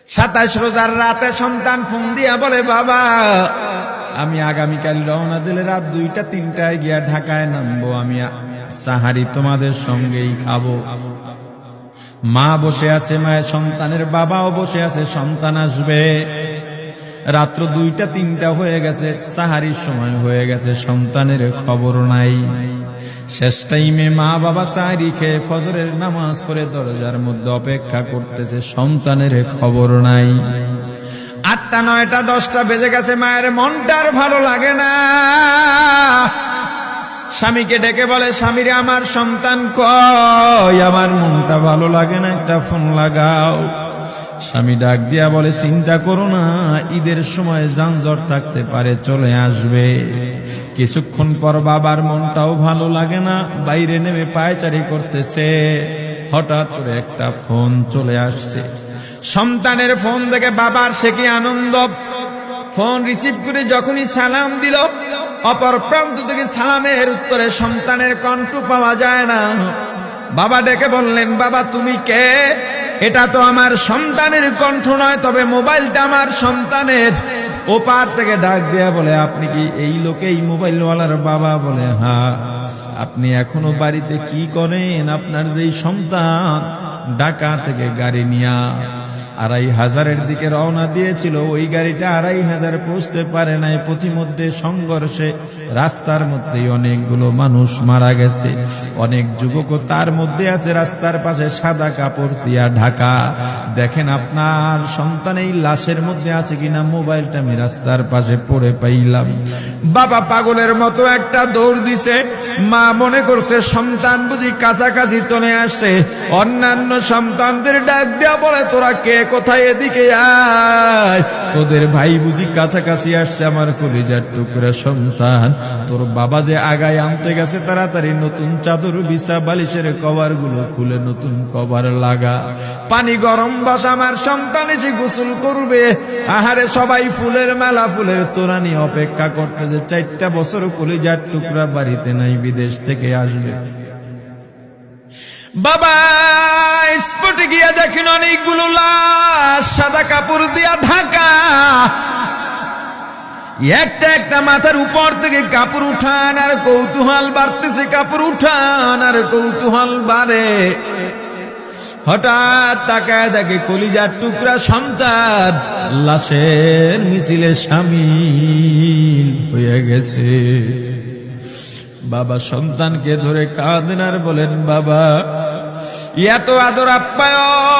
27 রোজার রাতে সন্তান ফোন দিয়া বলে, বাবা আমি আগামীকাল রওনা দিলে রাত 2টা-3টায় গিয়া ঢাকায় নামবো, আমি সাহারি তোমাদের সঙ্গেই খাবো। মা বসে আছে, মায়ের সন্তানের বাবাও বসে আছে, সন্তান আসবে। রাত্র 2টা-3টা হয়ে গেছে, সাহারির সময় হয়ে গেছে, সন্তানের খবর নাই। শেষ টাইমে মা বাবা সাহারি খেয়ে ফজরের নামাজ পড়ে দরজার মধ্যে অপেক্ষা করতেছে, সন্তানের খবর নাই। 8টা, 9টা, 10টা বেজে গেছে, মায়ের মনটার ভালো লাগে না। স্বামীকে ডেকে বলে, স্বামীরে আমার সন্তান কই, আমার মনটা ভালো লাগে না, একটা ফোন লাগাও। স্বামী ডাক দিয়া বলে, চিন্তা করো না, ঈদের সময় যানজট থাকতে পারে, চলে আসবে। কিছুক্ষণ পর বাবার মনটাও ভালো লাগে না, বাইরে নেমে পায়চারি করতেছে। হঠাৎ করে একটা ফোন চলে আসছে। সন্তানের ফোন দেখে বাবার সে কি আনন্দ। ফোন রিসিভ করে যখনই সালাম দিল, অপর প্রান্ত থেকে সালামের উত্তরে সন্তানের কণ্ঠ পাওয়া যায় না। বাবা ডেকে বললেন, বাবা তুমি কে? এটা তো আমার সন্তানের কণ্ঠ নয়, তবে মোবাইলটা আমার সন্তানের। ওপার থেকে ডাক দেয়া বলে, আপনি কি এই লোকেই মোবাইলওয়ালার বাবা? বলে, হ্যাঁ। আপনি এখনো বাড়িতে কি করেন? আপনার যেই সন্তান ঢাকা থেকে গাড়ি নিয়া 2500-এর দিকে রওনা দিয়েছিল, ওই গাড়িটা 2500 পৌঁছতে পারে নাই। পথিমধ্যে সংঘর্ষে রাস্তার মধ্যেই অনেকগুলো মানুষ মারা গেছে, অনেক যুবকও তার মধ্যে আছে। রাস্তার পাশে সাদা কাপড় দিয়া ঢাকা। দেখেন আপনার সন্তান এই লাশের মধ্যে আছে কিনা। মোবাইলটা আমি রাস্তার পাশে পড়ে পাইলাম। বাবা পাগলের মতো একটা দৌড় দিছে। মা মনে করছে সন্তান বুঝি কাছাকাছি চলে আসছে। অন্যান্য সন্তানদের ডাক দেয়া বলে, তোরা কে, কোথায়, এদিকে আয়, তোদের ভাই বুঝি কাছাকাছি আসছে। আমার কলিজার টুকরা সন্তান, তোর বাবা যে আগায় আনতে গেছে, তাড়াতাড়ি নতুন চাদর বিছা, বালিশের কভার গুলো খুলে নতুন কভার লাগা, পানি গরম বসা, আমার সন্তান এসে গোসল করবে। আহারে সবাই ফুলের মালা, ফুলের তোড়া নিয়ে অপেক্ষা করতেছে। 4টা বছর কলিজার টুকরা বাড়িতে নাই, বিদেশ থেকে আসবে। বাবা স্পটে গিয়া দেখেন অনেকগুলো লাশ, সাদা কাপড় দিয়া ঢাকা। একটা একটা মাথার উপর থেকে কাপড় উঠান আর কৌতূহল বাড়তেছে, কাপড় উঠান আর কৌতূহল বাড়ে। হঠাৎ তাকায় দেখে কলিজার টুকরা সন্তান লাশের মিছিলে শামিল হয়ে গেছে। বাবা সন্তানকে ধরে কাঁদেন আর বলেন, বাবা এত আদর আপ্যায়ন